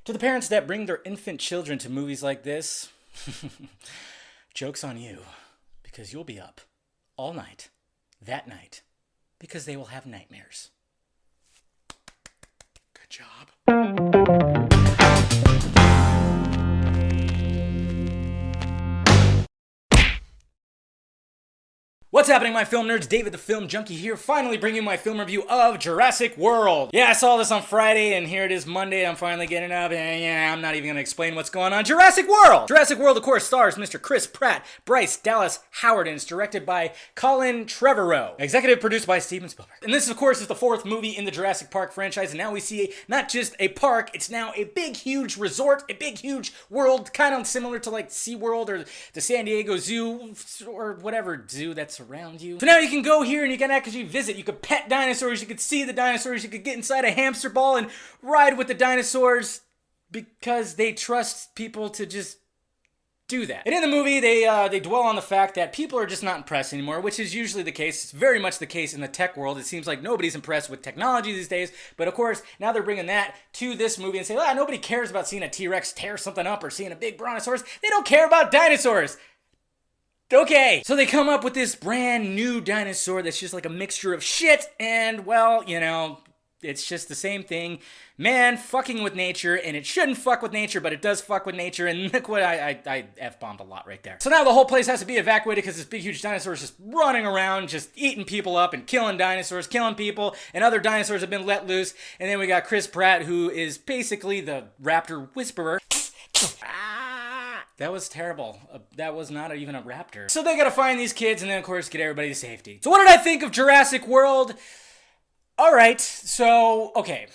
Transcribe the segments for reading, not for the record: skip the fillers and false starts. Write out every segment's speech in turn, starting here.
To the parents that bring their infant children to movies like this, joke's on you, because you'll be up all night, that night, because they will have nightmares. Good job. What's happening, my film nerds? David the Film Junkie here, finally bringing you my film review of Jurassic World. Yeah, I saw this on Friday, and here it is Monday. I'm finally getting up, and yeah, I'm not even going to explain what's going on. Jurassic World! Jurassic World, of course, stars Mr. Chris Pratt, Bryce Dallas Howard, and is directed by Colin Trevorrow. Executive produced by Steven Spielberg. And this, of course, is the fourth movie in the Jurassic Park franchise, and now we see not just a park, it's now a big, huge resort, a big, huge world, kind of similar to like SeaWorld or the San Diego Zoo, or whatever zoo that's around you. So now you can go here and you can actually visit. You could pet dinosaurs, you could see the dinosaurs, you could get inside a hamster ball and ride with the dinosaurs because they trust people to just do that. And in the movie, they dwell on the fact that people are just not impressed anymore, which is usually the case. It's very much the case in the tech world. It seems like nobody's impressed with technology these days, but of course, now they're bringing that to this movie and say, nobody cares about seeing a T-Rex tear something up or seeing a big brontosaurus. They don't care about dinosaurs. Okay, so they come up with this brand new dinosaur that's just like a mixture of shit, and well, you know, it's just the same thing. Man fucking with nature, and it shouldn't fuck with nature, but it does fuck with nature, and look what I F-bombed a lot right there. So now the whole place has to be evacuated because this big huge dinosaur is just running around, just eating people up and killing dinosaurs, killing people, and other dinosaurs have been let loose, and then we got Chris Pratt, who is basically the raptor whisperer. That was terrible. That was not even a raptor. So they gotta find these kids and then, of course, get everybody to safety. So what did I think of Jurassic World? Alright, so, okay.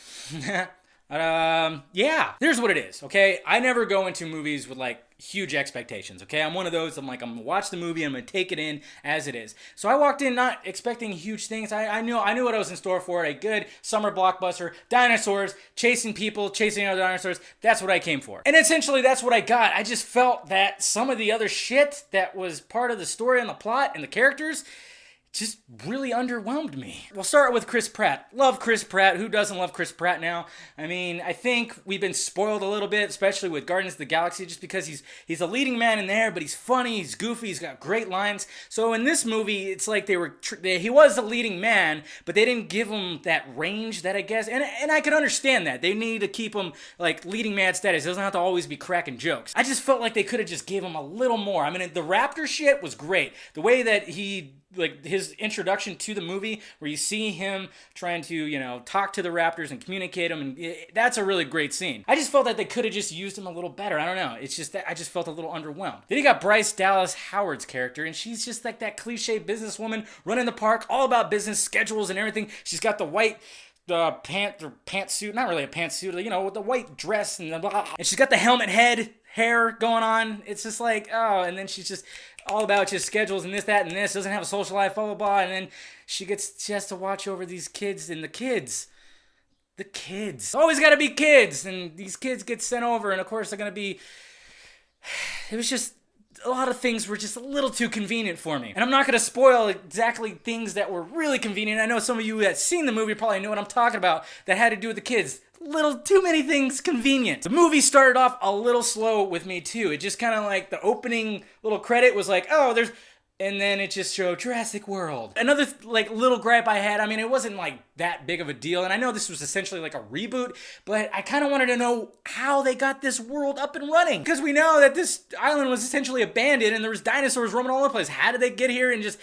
Yeah. Here's what it is, okay? I never go into movies with, like, huge expectations, okay? I'm one of those, I'm gonna watch the movie, I'm gonna take it in as it is. So I walked in not expecting huge things. I knew what I was in store for, a good summer blockbuster, dinosaurs, chasing people, chasing other dinosaurs. That's what I came for. And essentially, that's what I got. I just felt that some of the other shit that was part of the story and the plot and the characters just really underwhelmed me. We'll start with Chris Pratt. Love Chris Pratt. Who doesn't love Chris Pratt now? I mean, I think we've been spoiled a little bit, especially with Guardians of the Galaxy, just because he's a leading man in there, but he's funny, he's goofy, he's got great lines. So in this movie, it's like he was a leading man, but they didn't give him that range that I guess, and I can understand that. They need to keep him like leading man status. He doesn't have to always be cracking jokes. I just felt like they could have just gave him a little more. I mean, the raptor shit was great. The way that his introduction to the movie, where you see him trying to, talk to the raptors and communicate them, and that's a really great scene. I just felt that they could have just used him a little better. I don't know. It's just that I just felt a little underwhelmed. Then you got Bryce Dallas Howard's character, and she's just like that cliche businesswoman running the park, all about business schedules and everything. She's got the white pantsuit, not really a pantsuit, with the white dress and blah, and she's got the helmet head hair going on. It's just like, and then she's just all about just schedules and this, that, and this, doesn't have a social life, blah, blah, blah, and then she has to watch over these kids, and the kids. Always gotta be kids, and these kids get sent over, and of course they're gonna be, it was just, a lot of things were just a little too convenient for me. And I'm not going to spoil exactly things that were really convenient. I know some of you that seen the movie probably know what I'm talking about that had to do with the kids. Little too many things convenient. The movie started off a little slow with me too. It just kind of like the opening little credit was like, and then it just showed Jurassic World. Another little gripe I had, I mean, it wasn't like that big of a deal, and I know this was essentially like a reboot, but I kind of wanted to know how they got this world up and running, because we know that this island was essentially abandoned and there was dinosaurs roaming all over the place. How did they get here and just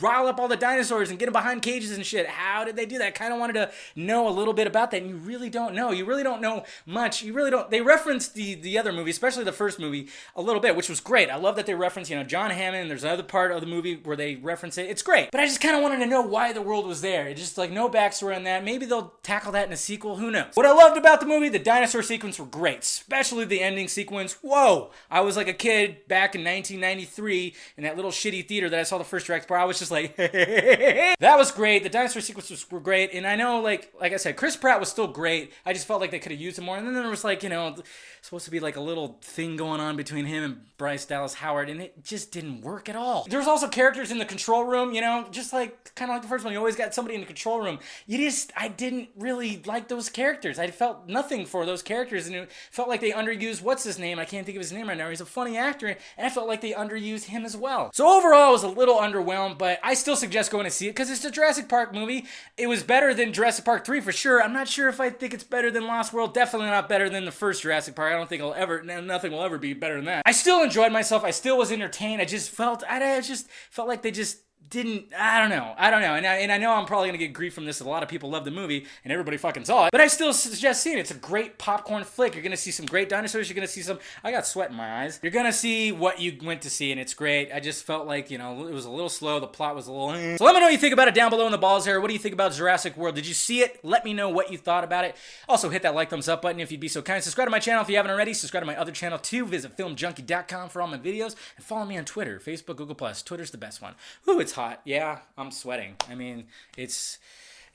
rile up all the dinosaurs and get them behind cages and shit? How did they do that? I kind of wanted to know a little bit about that, and you really don't know. You really don't know much. You really don't. They referenced the other movie, especially the first movie, a little bit, which was great. I love that they referenced, John Hammond. There's another part of the movie where they reference it. It's great. But I just kind of wanted to know why the world was there. It's just like no backstory on that. Maybe they'll tackle that in a sequel. Who knows? What I loved about the movie, the dinosaur sequence were great, especially the ending sequence. Whoa! I was like a kid back in 1993 in that little shitty theater that I saw the first Jurassic Park. I was just just like, that was great. The dinosaur sequences were great. And I know, like I said, Chris Pratt was still great. I just felt like they could have used him more. And then there was like, supposed to be like a little thing going on between him and Bryce Dallas Howard, and it just didn't work at all. There was also characters in the control room, just like kind of like the first one. You always got somebody in the control room. I didn't really like those characters. I felt nothing for those characters, and it felt like they underused what's his name. I can't think of his name right now. He's a funny actor, and I felt like they underused him as well. So overall, I was a little underwhelmed, but I still suggest going to see it because it's a Jurassic Park movie. It was better than Jurassic Park 3 for sure. I'm not sure if I think it's better than Lost World. Definitely not better than the first Jurassic Park. I don't think nothing will ever be better than that. I still enjoyed myself. I still was entertained. I just felt like they just didn't, I don't know. And I know I'm probably going to get grief from this. A lot of people love the movie, and everybody fucking saw it. But I still suggest seeing it. It's a great popcorn flick. You're going to see some great dinosaurs. You're going to see I got sweat in my eyes. You're going to see what you went to see, and it's great. I just felt like, it was a little slow. The plot was a little So let me know what you think about it down below in the balls here. What do you think about Jurassic World? Did you see it? Let me know what you thought about it. Also, hit that like, thumbs up button if you'd be so kind. Subscribe to my channel if you haven't already. Subscribe to my other channel too. Visit filmjunkie.com for all my videos. And follow me on Twitter, Facebook, Google+. Twitter's the best one. Ooh, it's hot. Yeah. I'm sweating. I mean, it's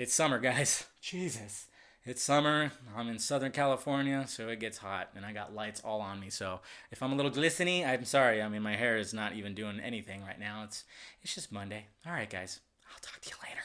summer, guys. Jesus. It's summer. I'm in Southern California, so it gets hot, and I got lights all on me. So if I'm a little glistening, I'm sorry. I mean, my hair is not even doing anything right now. It's just Monday. All right, guys. I'll talk to you later.